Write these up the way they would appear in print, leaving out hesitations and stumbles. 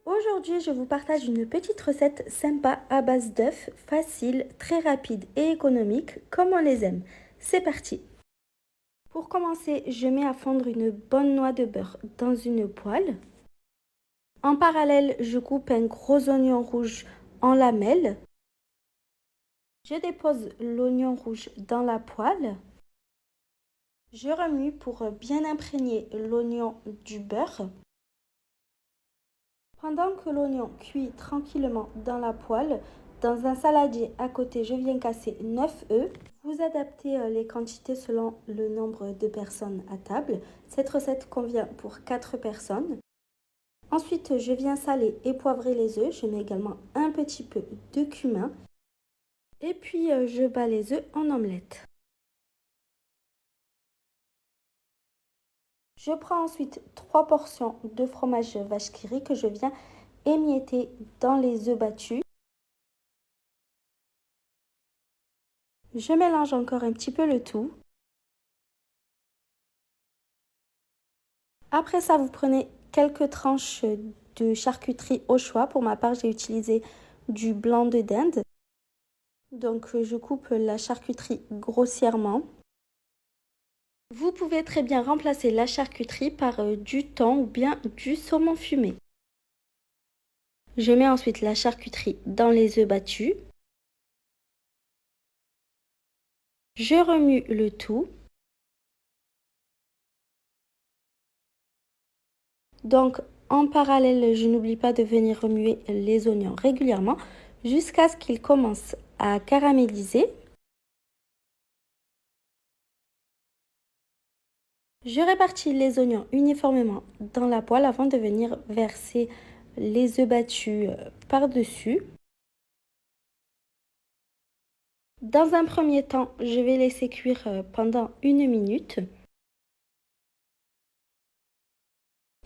Aujourd'hui, je vous partage une petite recette sympa à base d'œufs, facile, très rapide et économique, comme on les aime. C'est parti! Pour commencer, je mets à fondre une bonne noix de beurre dans une poêle. En parallèle, je coupe un gros oignon rouge en lamelles. Je dépose l'oignon rouge dans la poêle. Je remue pour bien imprégner l'oignon du beurre. Pendant que l'oignon cuit tranquillement dans la poêle, dans un saladier à côté, je viens casser 9 œufs. Vous adaptez les quantités selon le nombre de personnes à table. Cette recette convient pour 4 personnes. Ensuite, je viens saler et poivrer les œufs. Je mets également un petit peu de cumin. Et puis, je bats les œufs en omelette. Je prends ensuite 3 portions de fromage vache qui rit que je viens émietter dans les œufs battus. Je mélange encore un petit peu le tout. Après ça, vous prenez quelques tranches de charcuterie au choix. Pour ma part, j'ai utilisé du blanc de dinde. Donc, je coupe la charcuterie grossièrement. Vous pouvez très bien remplacer la charcuterie par du thon ou bien du saumon fumé. Je mets ensuite la charcuterie dans les œufs battus. Je remue le tout. Donc, en parallèle, je n'oublie pas de venir remuer les oignons régulièrement jusqu'à ce qu'ils commencent à caraméliser. Je répartis les oignons uniformément dans la poêle avant de venir verser les œufs battus par-dessus. Dans un premier temps, je vais laisser cuire pendant 1 minute.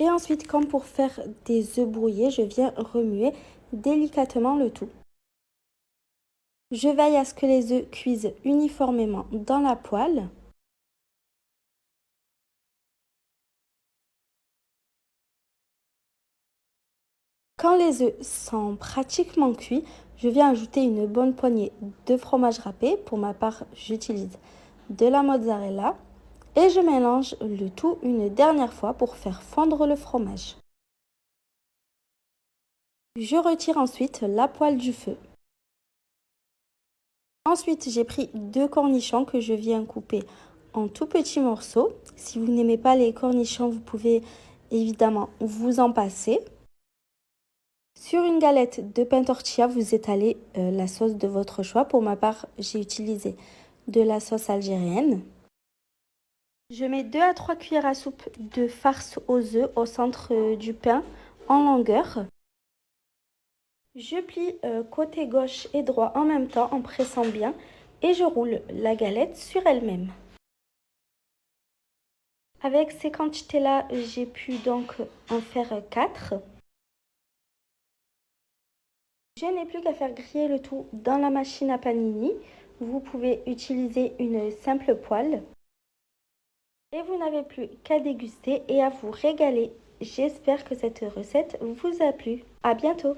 Et ensuite, comme pour faire des œufs brouillés, je viens remuer délicatement le tout. Je veille à ce que les œufs cuisent uniformément dans la poêle. Quand les œufs sont pratiquement cuits, je viens ajouter une bonne poignée de fromage râpé. Pour ma part, j'utilise de la mozzarella et je mélange le tout une dernière fois pour faire fondre le fromage. Je retire ensuite la poêle du feu. Ensuite, j'ai pris 2 cornichons que je viens couper en tout petits morceaux. Si vous n'aimez pas les cornichons, vous pouvez évidemment vous en passer. Sur une galette de pain tortilla, vous étalez la sauce de votre choix. Pour ma part, j'ai utilisé de la sauce algérienne. Je mets 2 à 3 cuillères à soupe de farce aux œufs au centre du pain en longueur. Je plie côté gauche et droit en même temps en pressant bien et je roule la galette sur elle-même. Avec ces quantités-là, j'ai pu donc en faire 4. Je n'ai plus qu'à faire griller le tout dans la machine à panini. Vous pouvez utiliser une simple poêle. Et vous n'avez plus qu'à déguster et à vous régaler. J'espère que cette recette vous a plu. À bientôt!